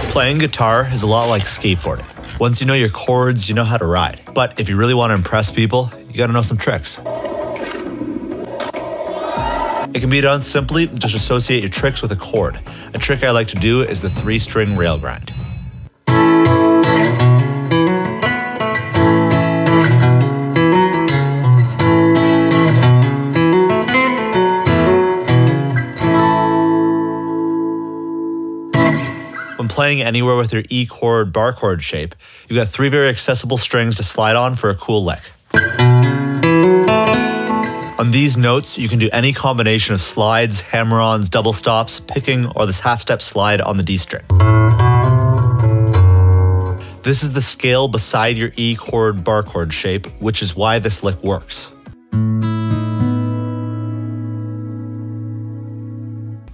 Playing guitar is a lot like skateboarding. Once you know your chords, you know how to ride. But if you really want to impress people, you gotta know some tricks. It can be done simply, just associate your tricks with a chord. A trick I like to do is the 3-string rail grind. When playing anywhere with your E chord bar chord shape, you've got 3 very accessible strings to slide on for a cool lick. On these notes, you can do any combination of slides, hammer-ons, double stops, picking, or this half-step slide on the D string. This is the scale beside your E chord bar chord shape, which is why this lick works.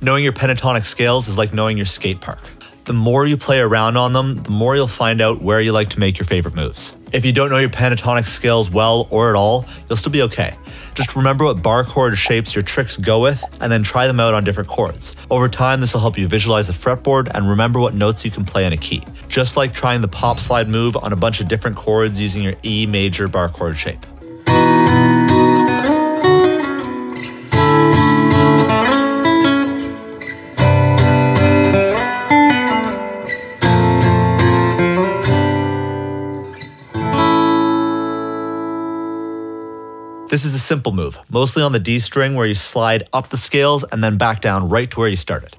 Knowing your pentatonic scales is like knowing your skate park. The more you play around on them, the more you'll find out where you like to make your favorite moves. If you don't know your pentatonic scales well or at all, you'll still be okay. Just remember what bar chord shapes your tricks go with, and then try them out on different chords. Over time, this will help you visualize the fretboard and remember what notes you can play on a key. Just like trying the pop slide move on a bunch of different chords using your E major bar chord shape. This is a simple move, mostly on the D string where you slide up the scales and then back down right to where you started.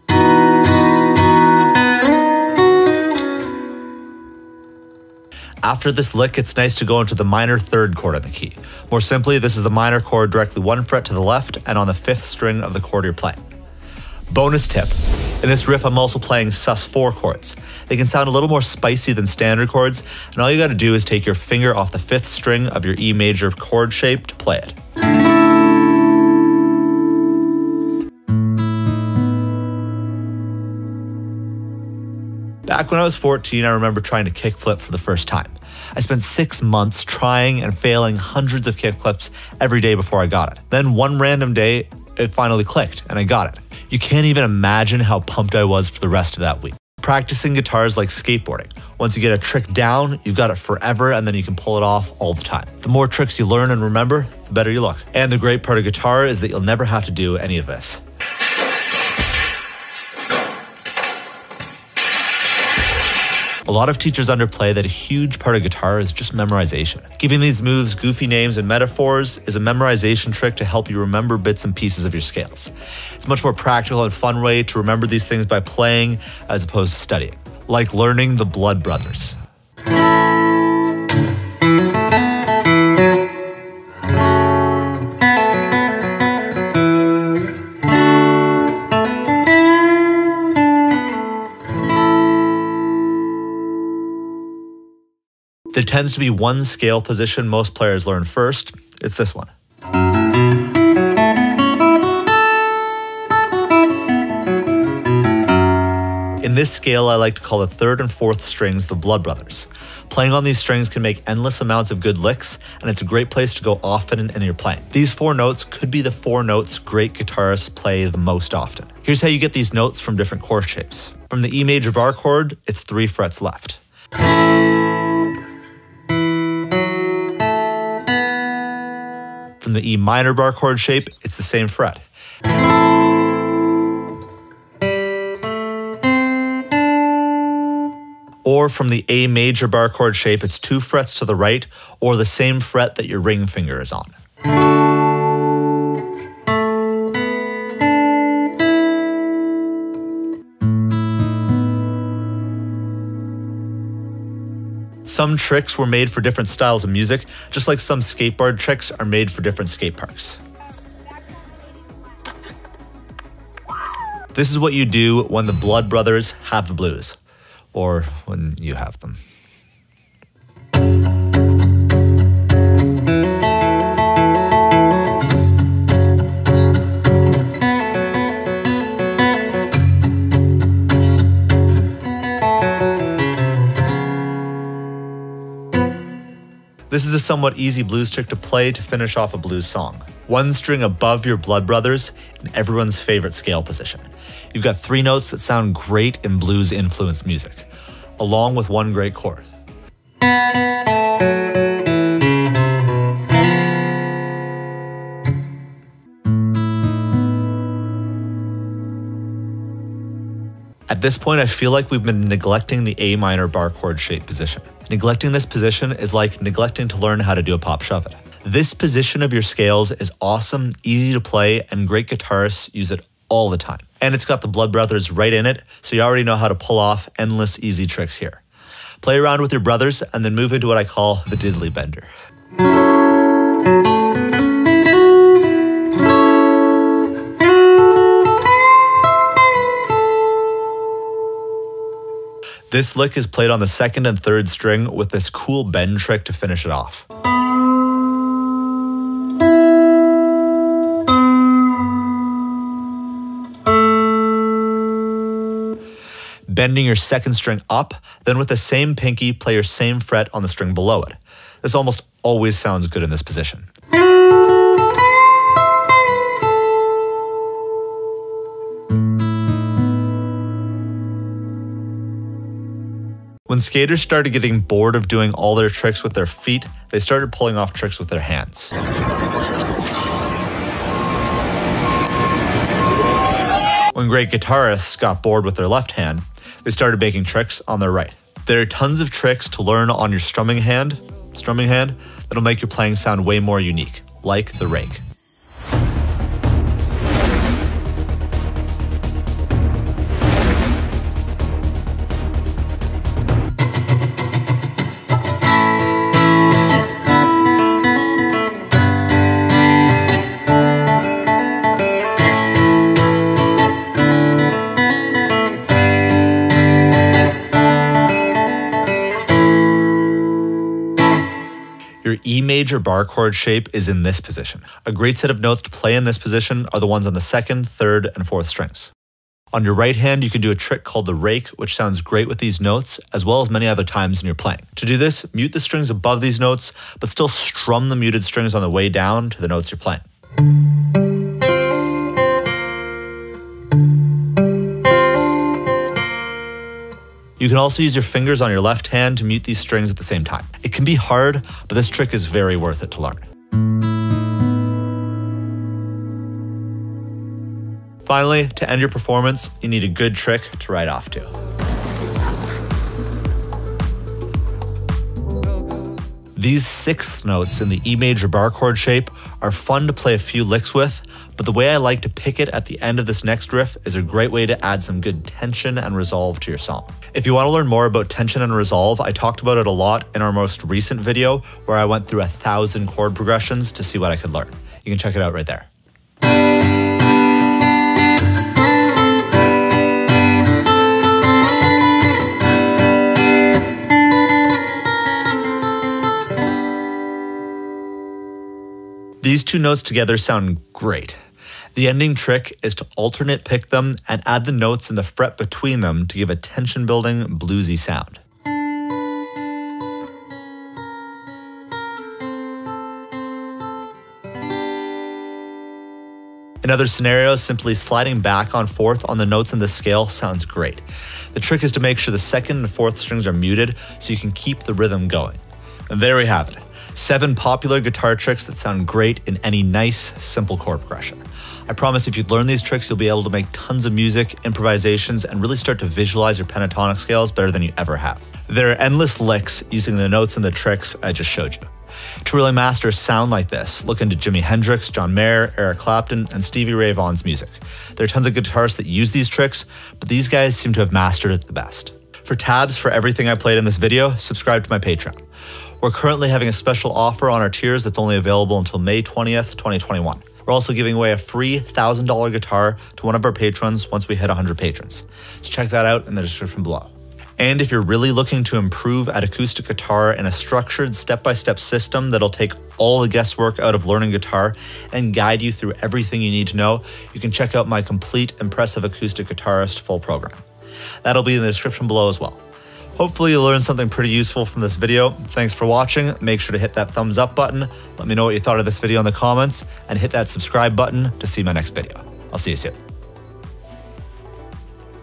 After this lick, it's nice to go into the minor 3rd chord on the key. More simply, this is the minor chord directly 1 fret to the left and on the 5th string of the chord you're playing. Bonus tip. In this riff, I'm also playing sus4 chords. They can sound a little more spicy than standard chords, and all you gotta do is take your finger off the 5th string of your E major chord shape to play it. Back when I was 14, I remember trying to kickflip for the first time. I spent 6 months trying and failing hundreds of kickflips every day before I got it. Then one random day, it finally clicked and I got it. You can't even imagine how pumped I was for the rest of that week. Practicing guitar is like skateboarding. Once you get a trick down, you've got it forever and then you can pull it off all the time. The more tricks you learn and remember, the better you look. And the great part of guitar is that you'll never have to do any of this. A lot of teachers underplay that a huge part of guitar is just memorization. Giving these moves goofy names and metaphors is a memorization trick to help you remember bits and pieces of your scales. It's a much more practical and fun way to remember these things by playing as opposed to studying. Like learning the Blood Brothers. There tends to be one scale position most players learn first. It's this one. In this scale, I like to call the 3rd and 4th strings the Blood Brothers. Playing on these strings can make endless amounts of good licks, and it's a great place to go often in your playing. These 4 notes could be the 4 notes great guitarists play the most often. Here's how you get these notes from different chord shapes. From the E major bar chord, it's 3 frets left. From the E minor bar chord shape, it's the same fret. Or from the A major bar chord shape, it's 2 frets to the right, or the same fret that your ring finger is on. Some tricks were made for different styles of music, just like some skateboard tricks are made for different skate parks. This is what you do when the Blood Brothers have the blues, or when you have them. This is a somewhat easy blues trick to play to finish off a blues song. 1 string above your Blood Brothers in everyone's favorite scale position. You've got 3 notes that sound great in blues-influenced music. along with one great chord. At this point, I feel like we've been neglecting the A minor bar chord shape position. Neglecting this position is like neglecting to learn how to do a pop shove it. This position of your scales is awesome, easy to play, and great guitarists use it all the time. And it's got the Blood Brothers right in it, so you already know how to pull off endless easy tricks here. Play around with your brothers and then move into what I call the diddly bender. This lick is played on the 2nd and 3rd string with this cool bend trick to finish it off. Bending your 2nd string up, then with the same pinky, play your same fret on the string below it. This almost always sounds good in this position. When skaters started getting bored of doing all their tricks with their feet, they started pulling off tricks with their hands. When great guitarists got bored with their left hand, they started making tricks on their right. There are tons of tricks to learn on your strumming hand that'll make your playing sound way more unique, like the rake. Your E major bar chord shape is in this position. A great set of notes to play in this position are the ones on the 2nd, 3rd, and 4th strings. On your right hand, you can do a trick called the rake, which sounds great with these notes, as well as many other times in your playing. To do this, mute the strings above these notes, but still strum the muted strings on the way down to the notes you're playing. You can also use your fingers on your left hand to mute these strings at the same time. It can be hard, but this trick is very worth it to learn. Finally, to end your performance, you need a good trick to ride off to. These 6th notes in the E major bar chord shape are fun to play a few licks with, but the way I like to pick it at the end of this next riff is a great way to add some good tension and resolve to your song. If you want to learn more about tension and resolve, I talked about it a lot in our most recent video where I went through 1,000 chord progressions to see what I could learn. You can check it out right there. These two notes together sound great. The ending trick is to alternate pick them and add the notes in the fret between them to give a tension-building, bluesy sound. In other scenarios, simply sliding back and forth on the notes in the scale sounds great. The trick is to make sure the 2nd and 4th strings are muted so you can keep the rhythm going. And there we have it. 7 popular guitar tricks that sound great in any nice, simple chord progression. I promise if you learn these tricks, you'll be able to make tons of music, improvisations, and really start to visualize your pentatonic scales better than you ever have. There are endless licks using the notes and the tricks I just showed you. To really master a sound like this, look into Jimi Hendrix, John Mayer, Eric Clapton, and Stevie Ray Vaughan's music. There are tons of guitarists that use these tricks, but these guys seem to have mastered it the best. For tabs for everything I played in this video, subscribe to my Patreon. We're currently having a special offer on our tiers that's only available until May 20th, 2021. We're also giving away a free $1,000 guitar to one of our patrons once we hit 100 patrons. So check that out in the description below. And if you're really looking to improve at acoustic guitar in a structured step-by-step system that'll take all the guesswork out of learning guitar and guide you through everything you need to know, you can check out my complete Impressive Acoustic Guitarist full program. That'll be in the description below as well. Hopefully you learned something pretty useful from this video. Thanks for watching. Make sure to hit that thumbs up button. Let me know what you thought of this video in the comments and hit that subscribe button to see my next video. I'll see you soon.